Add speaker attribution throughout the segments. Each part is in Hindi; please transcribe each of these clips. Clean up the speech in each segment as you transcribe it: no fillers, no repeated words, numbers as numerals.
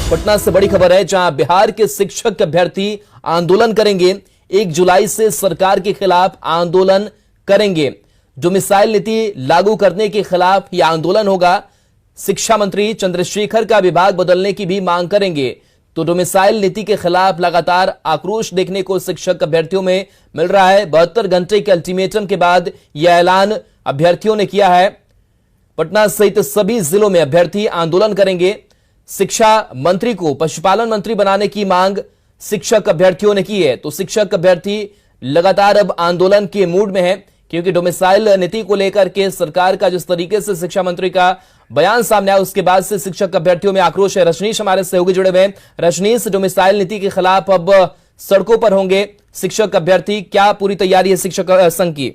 Speaker 1: पटना से बड़ी खबर है, जहां बिहार के शिक्षक अभ्यर्थी आंदोलन करेंगे। 1 जुलाई से सरकार के खिलाफ आंदोलन करेंगे। डोमिसाइल नीति लागू करने के खिलाफ यह आंदोलन होगा। शिक्षा मंत्री चंद्रशेखर का विभाग बदलने की भी मांग करेंगे। तो डोमिसाइल नीति के खिलाफ लगातार आक्रोश देखने को शिक्षक अभ्यर्थियों में मिल रहा है। 72 घंटे के अल्टीमेटम के बाद यह ऐलान अभ्यर्थियों ने किया है। पटना सहित सभी जिलों में अभ्यर्थी आंदोलन करेंगे। शिक्षा मंत्री को पशुपालन मंत्री बनाने की मांग शिक्षक अभ्यर्थियों ने की है। तो शिक्षक अभ्यर्थी लगातार अब आंदोलन के मूड में है, क्योंकि डोमिसाइल नीति को लेकर के सरकार का जिस तरीके से शिक्षा मंत्री का बयान सामने आया, उसके बाद से शिक्षक अभ्यर्थियों में आक्रोश है। रजनीश हमारे सहयोगी जुड़े हुए हैं। रजनीश, डोमिसाइल नीति के खिलाफ अब सड़कों पर होंगे शिक्षक अभ्यर्थी, क्या पूरी तैयारी है शिक्षक संघ की?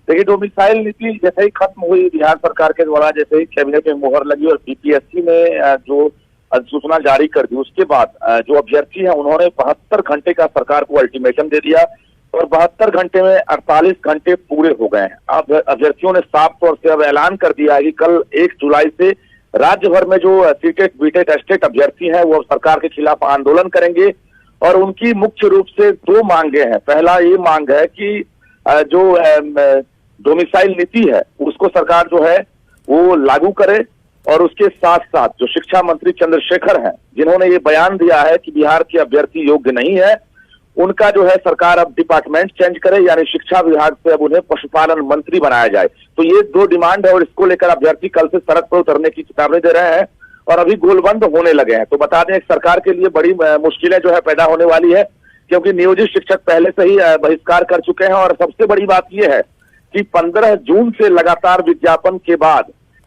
Speaker 2: देखिए, डोमिसाइल नीति जैसे ही खत्म हुई बिहार सरकार के द्वारा, जैसे ही कैबिनेट में मुहर लगी और बीपीएससी ने जो अधिसूचना जारी कर दी, उसके बाद जो अभ्यर्थी हैं उन्होंने 72 घंटे का सरकार को अल्टीमेटम दे दिया और 72 घंटे में 48 घंटे पूरे हो गए हैं। अब अभ्यर्थियों ने साफ तौर से अब ऐलान कर दिया है कि कल 1 जुलाई से राज्य भर में जो सीटेट बीटेट एस्टेट अभ्यर्थी हैं वो सरकार के खिलाफ आंदोलन करेंगे। और उनकी मुख्य रूप से 2 मांगे हैं। पहला ये मांग है कि जो डोमिसाइल नीति है उसको सरकार जो है वो लागू करे, और उसके साथ साथ जो शिक्षा मंत्री चंद्रशेखर हैं, जिन्होंने ये बयान दिया है कि बिहार के अभ्यर्थी योग्य नहीं है, उनका जो है सरकार अब डिपार्टमेंट चेंज करे, यानी शिक्षा विभाग से अब उन्हें पशुपालन मंत्री बनाया जाए। तो ये 2 डिमांड है और इसको लेकर अभ्यर्थी कल से सड़क पर उतरने की चेतावनी दे रहे हैं और अभी गोलबंद होने लगे हैं। तो बता दें, सरकार के लिए बड़ी मुश्किलें जो है पैदा होने वाली है, क्योंकि नियोजित शिक्षक पहले से ही बहिष्कार कर चुके हैं। और सबसे बड़ी बात यह है कि 15 जून से लगातार विज्ञापन के बाद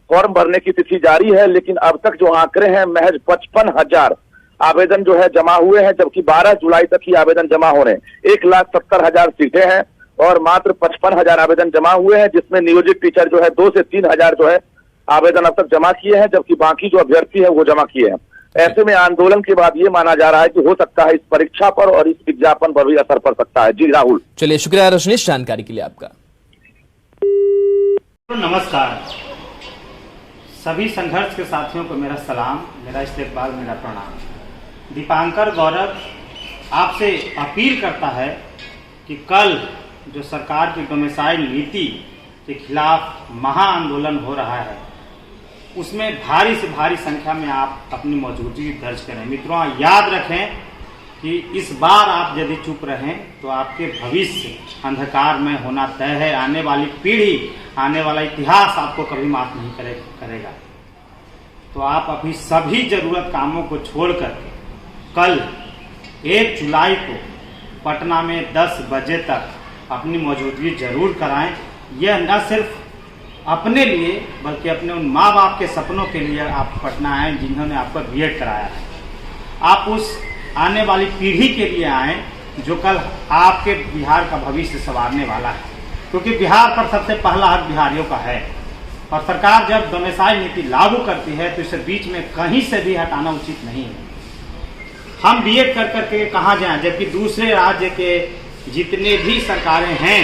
Speaker 2: फॉर्म भरने की तिथि जारी है, लेकिन अब तक जो आंकड़े हैं महज 55,000 आवेदन जो है जमा हुए हैं, जबकि 12 जुलाई तक ही आवेदन जमा हो रहे हैं। 1,70,000 सीटें हैं और मात्र 55,000 आवेदन जमा हुए हैं, जिसमें नियोजित टीचर जो है 2 से 3,000 जो है आवेदन अब तक जमा किए हैं, जबकि बाकी जो अभ्यर्थी है वो जमा किए हैं। ऐसे में आंदोलन के बाद ये माना जा रहा है कि हो सकता है इस परीक्षा पर और इस विज्ञापन पर भी असर पड़ सकता है। जी राहुल।
Speaker 1: चलिए, शुक्रिया रजनीश जानकारी के लिए आपका।
Speaker 3: नमस्कार, सभी संघर्ष के साथियों को मेरा सलाम, मेरा इस्तेकबाल, मेरा प्रणाम। दीपांकर गौरव आपसे अपील करता है कि कल जो सरकार की डोमिसाइल नीति के खिलाफ महा आंदोलन हो रहा है, उसमें भारी से भारी संख्या में आप अपनी मौजूदगी दर्ज करें। मित्रों, याद रखें कि इस बार आप यदि चुप रहें तो आपके भविष्य अंधकार में होना तय है। आने वाली पीढ़ी, आने वाला इतिहास आपको कभी माफ नहीं करेगा। तो आप अभी सभी जरूरत कामों को छोड़कर कल 1 जुलाई को पटना में 10 बजे तक अपनी मौजूदगी जरूर कराएं। यह न सिर्फ अपने लिए बल्कि अपने उन माँ बाप के सपनों के लिए आप पटना आए जिन्होंने आपका बीएड कराया है। आप उस आने वाली पीढ़ी के लिए आए जो कल आपके बिहार का भविष्य संवारने वाला है, क्योंकि बिहार पर सबसे पहला हक बिहारियों का है। और सरकार जब डोमिसाइल नीति लागू करती है तो इसे बीच में कहीं से भी हटाना उचित नहीं है। हम बीएड कर करके कहाँ जाएं, जबकि दूसरे राज्य के जितने भी सरकारें हैं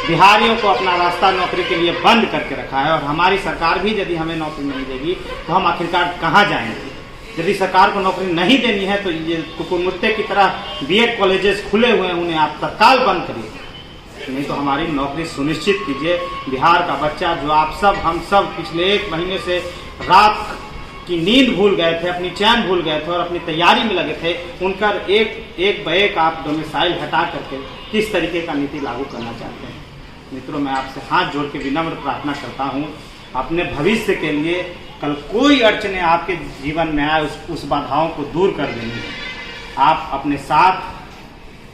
Speaker 3: बिहारियों को अपना रास्ता नौकरी के लिए बंद करके रखा है। और हमारी सरकार भी यदि हमें नौकरी नहीं देगी तो हम आखिरकार कहाँ जाएंगे? यदि सरकार को नौकरी नहीं देनी है तो ये कुकुरमुत्ते की तरह बीएड कॉलेजेस खुले हुए हैं, उन्हें आप तत्काल बंद करिए, नहीं तो हमारी नौकरी सुनिश्चित कीजिए। बिहार का बच्चा जो आप सब, हम सब पिछले 1 महीने से रात की नींद भूल गए थे, अपनी चैन भूल गए थे और अपनी तैयारी में लगे थे, उनका एक ब एक आप डोमिसाइल हटा करके किस तरीके का नीति लागू करना चाहते हैं। मित्रों, मैं आपसे हाथ जोड़ के विनम्र प्रार्थना करता हूँ, अपने भविष्य के लिए कल कोई अड़चने आपके जीवन में आए उस बाधाओं को दूर कर देनी है। आप अपने साथ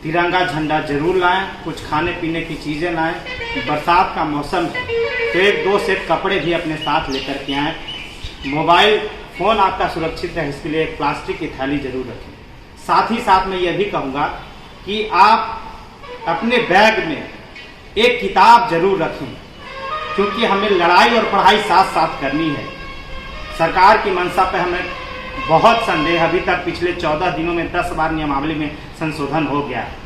Speaker 3: तिरंगा झंडा जरूर लाएं, कुछ खाने पीने की चीजें लाएं। बरसात का मौसम है तो 1-2 सेट कपड़े भी अपने साथ लेकर के आएं। मोबाइल फोन आपका सुरक्षित है, इसके लिए एक प्लास्टिक की थैली जरूर रखें। साथ ही साथ मैं यह भी कहूँगा कि आप अपने बैग में एक किताब जरूर रखें, क्योंकि हमें लड़ाई और पढ़ाई साथ साथ करनी है। सरकार की मंशा पे हमें बहुत संदेह, अभी तक पिछले 14 दिनों में 10 बार नियमावली में संशोधन हो गया है।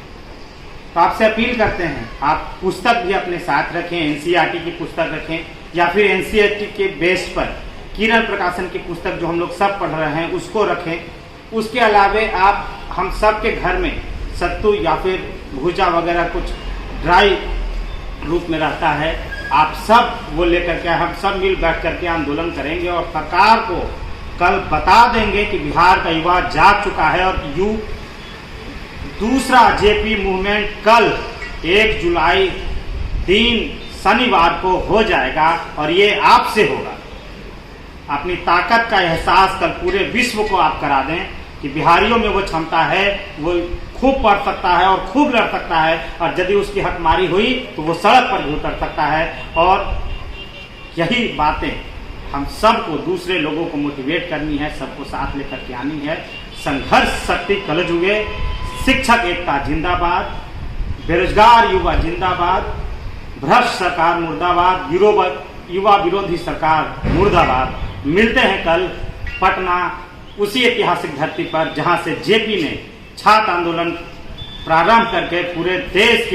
Speaker 3: तो आपसे अपील करते हैं, आप पुस्तक भी अपने साथ रखें, एनसीईआरटी की पुस्तक रखें या फिर एनसीईआरटी के बेस पर किरण प्रकाशन की पुस्तक जो हम लोग सब पढ़ रहे हैं उसको रखें। उसके अलावे आप हम सब के घर में सत्तू या फिर भुजा वगैरह कुछ ड्राई रूप में रहता है, आप सब वो लेकर के हम सब मिल बैठ करके आंदोलन करेंगे और सरकार को कल बता देंगे कि बिहार का युवा जाग चुका है और दूसरा जेपी मूवमेंट कल 1 जुलाई दिन शनिवार को हो जाएगा और ये आपसे होगा। अपनी ताकत का एहसास कल पूरे विश्व को आप करा दें कि बिहारियों में वो क्षमता है, वो खूब पढ़ सकता है और खूब लड़ सकता है, और यदि उसकी हकमारी हुई तो वो सड़क पर भी उतर सकता है। और यही बातें हम सबको दूसरे लोगों को मोटिवेट करनी है, सबको साथ लेकर के आनी है। संघर्ष शक्ति कलजुगे, शिक्षक एकता जिंदाबाद, बेरोजगार युवा जिंदाबाद, भ्रष्ट सरकार मुर्दाबाद, युवा विरोधी सरकार मुर्दाबाद। मिलते हैं कल पटना उसी ऐतिहासिक धरती पर जहां से जेपी ने छात्र आंदोलन प्रारंभ करके पूरे देश की